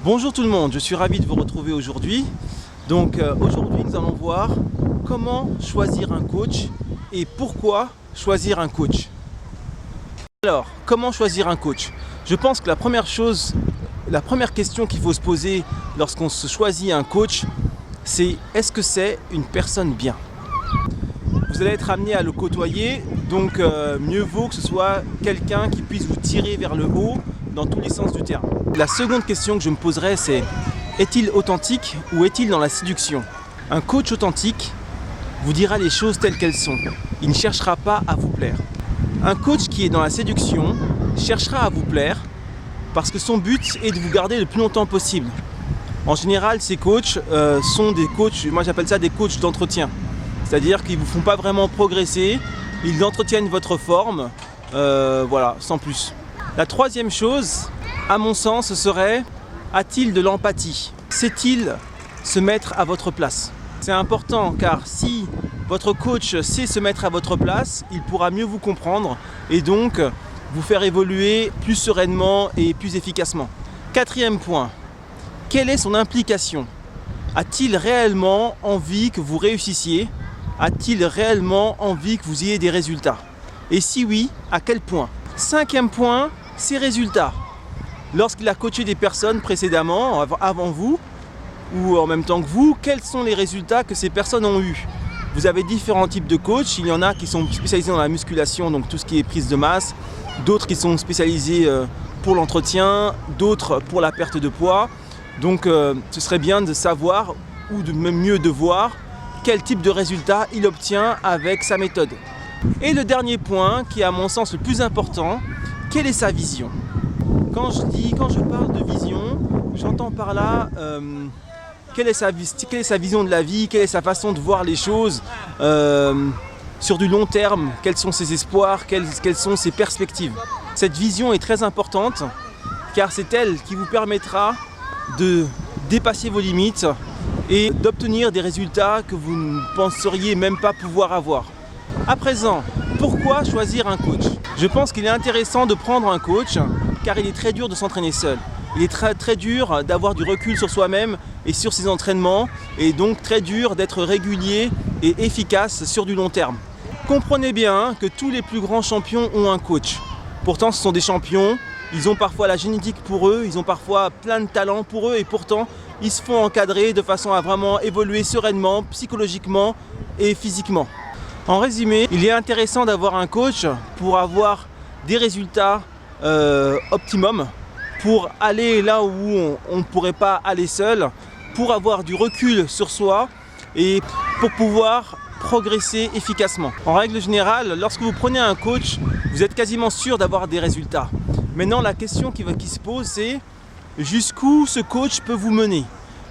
Bonjour tout le monde, je suis ravi de vous retrouver aujourd'hui. Donc aujourd'hui nous allons voir comment choisir un coach et pourquoi choisir un coach. Alors, comment choisir un coach? Je pense que la première question qu'il faut se poser lorsqu'on se choisit un coach, c'est est-ce que c'est une personne bien? Vous allez être amené à le côtoyer, donc mieux vaut que ce soit quelqu'un qui puisse vous tirer vers le haut dans tous les sens du terme. La seconde question que je me poserai, c'est est-il authentique ou est-il dans la séduction? Un coach authentique vous dira les choses telles qu'elles sont. Il ne cherchera pas à vous plaire. Un coach qui est dans la séduction cherchera à vous plaire parce que son but est de vous garder le plus longtemps possible. En général, ces coachs sont des coachs, moi j'appelle ça des coachs d'entretien. C'est-à-dire qu'ils ne vous font pas vraiment progresser, ils entretiennent votre forme, voilà, sans plus. La troisième chose, à mon sens, serait a-t-il de l'empathie? Sait-il se mettre à votre place? C'est important car si votre coach sait se mettre à votre place, il pourra mieux vous comprendre et donc vous faire évoluer plus sereinement et plus efficacement. Quatrième point, quelle est son implication? A-t-il réellement envie que vous réussissiez? A-t-il réellement envie que vous ayez des résultats? Et si oui, à quel point? Cinquième point, ses résultats. Lorsqu'il a coaché des personnes précédemment, avant vous, ou en même temps que vous, quels sont les résultats que ces personnes ont eus? Vous avez différents types de coachs. Il y en a qui sont spécialisés dans la musculation, donc tout ce qui est prise de masse, d'autres qui sont spécialisés pour l'entretien, d'autres pour la perte de poids. Donc ce serait bien de savoir, ou de même mieux de voir, quel type de résultat il obtient avec sa méthode. Et le dernier point, qui est à mon sens le plus important, quelle est sa vision? Quand je parle de vision, j'entends par là quelle est sa vision de la vie, quelle est sa façon de voir les choses sur du long terme, quels sont ses espoirs, quelles sont ses perspectives. Cette vision est très importante car c'est elle qui vous permettra de dépasser vos limites et d'obtenir des résultats que vous ne penseriez même pas pouvoir avoir. À présent, pourquoi choisir un coach? Je pense qu'il est intéressant de prendre un coach car il est très dur de s'entraîner seul. Il est très dur d'avoir du recul sur soi-même et sur ses entraînements et donc très dur d'être régulier et efficace sur du long terme. Comprenez bien que tous les plus grands champions ont un coach. Pourtant ce sont des champions, ils ont parfois la génétique pour eux, ils ont parfois plein de talents pour eux et pourtant ils se font encadrer de façon à vraiment évoluer sereinement, psychologiquement et physiquement. En résumé, il est intéressant d'avoir un coach pour avoir des résultats optimum, pour aller là où on ne pourrait pas aller seul, pour avoir du recul sur soi et pour pouvoir progresser efficacement. En règle générale, lorsque vous prenez un coach, vous êtes quasiment sûr d'avoir des résultats. Maintenant, la question qui se pose, c'est jusqu'où ce coach peut vous mener?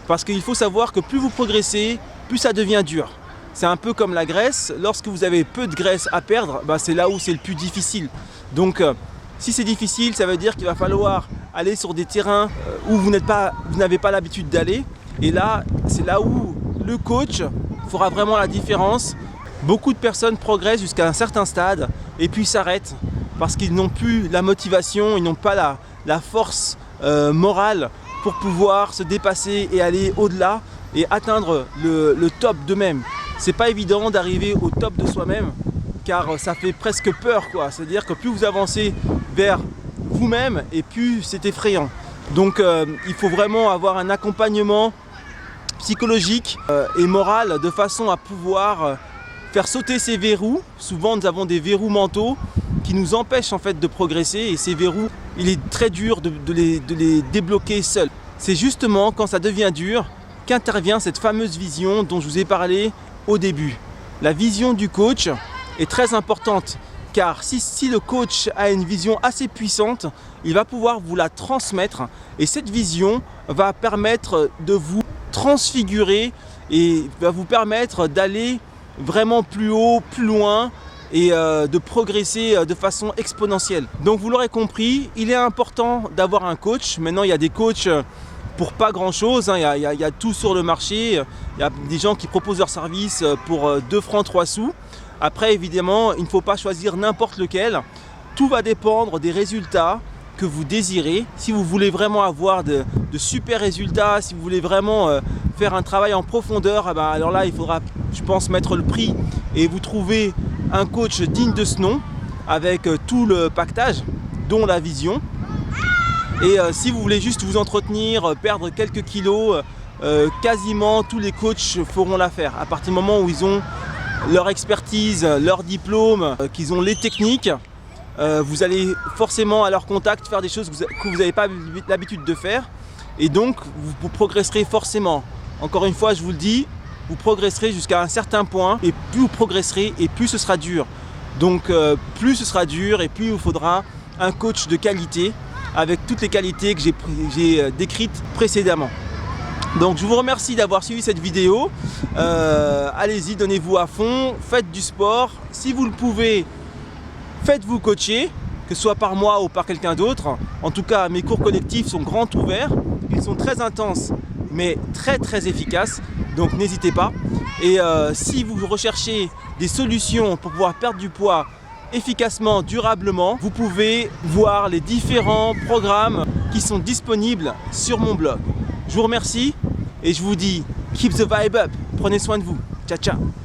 Parce qu'il faut savoir que plus vous progressez, plus ça devient dur. C'est un peu comme la graisse, lorsque vous avez peu de graisse à perdre, c'est là où c'est le plus difficile. Donc si c'est difficile, ça veut dire qu'il va falloir aller sur des terrains où vous n'avez pas l'habitude d'aller. Et là, c'est là où le coach fera vraiment la différence. Beaucoup de personnes progressent jusqu'à un certain stade et puis s'arrêtent parce qu'ils n'ont plus la motivation, ils n'ont pas la force morale pour pouvoir se dépasser et aller au-delà et atteindre le top d'eux-mêmes. C'est pas évident d'arriver au top de soi-même car ça fait presque peur quoi. C'est-à-dire que plus vous avancez vers vous-même et plus c'est effrayant. Donc il faut vraiment avoir un accompagnement psychologique et moral de façon à pouvoir faire sauter ces verrous. Souvent nous avons des verrous mentaux qui nous empêchent en fait de progresser et ces verrous, il est très dur de les débloquer seul. C'est justement quand ça devient dur qu'intervient cette fameuse vision dont je vous ai parlé au début. La vision du coach est très importante car si le coach a une vision assez puissante, il va pouvoir vous la transmettre et cette vision va permettre de vous transfigurer et va vous permettre d'aller vraiment plus haut, plus loin et de progresser de façon exponentielle. Donc vous l'aurez compris, il est important d'avoir un coach. Maintenant il y a des coachs pour pas grand chose, il y a tout sur le marché, il y a des gens qui proposent leurs services pour 2 francs 3 sous. Après évidemment il ne faut pas choisir n'importe lequel, tout va dépendre des résultats que vous désirez. Si vous voulez vraiment avoir de super résultats, si vous voulez vraiment faire un travail en profondeur, alors là il faudra, je pense, mettre le prix et vous trouver un coach digne de ce nom avec tout le pactage, dont la vision. Et si vous voulez juste vous entretenir, perdre quelques kilos, quasiment tous les coachs feront l'affaire. À partir du moment où ils ont leur expertise, leur diplôme, qu'ils ont les techniques, vous allez forcément à leur contact faire des choses que vous n'avez pas l'habitude de faire. Et donc vous progresserez forcément. Encore une fois, je vous le dis, vous progresserez jusqu'à un certain point, et plus vous progresserez et plus ce sera dur. Donc plus ce sera dur et plus il vous faudra un coach de qualité avec toutes les qualités que j'ai décrites précédemment. Donc je vous remercie d'avoir suivi cette vidéo. Allez-y, donnez-vous à fond, faites du sport. Si vous le pouvez, faites-vous coacher, que ce soit par moi ou par quelqu'un d'autre. En tout cas, mes cours collectifs sont grands ouverts. Ils sont très intenses, mais très efficaces. Donc n'hésitez pas. Et si vous recherchez des solutions pour pouvoir perdre du poids efficacement, durablement, vous pouvez voir les différents programmes qui sont disponibles sur mon blog. Je vous remercie et je vous dis keep the vibe up. Prenez soin de vous. Ciao, ciao.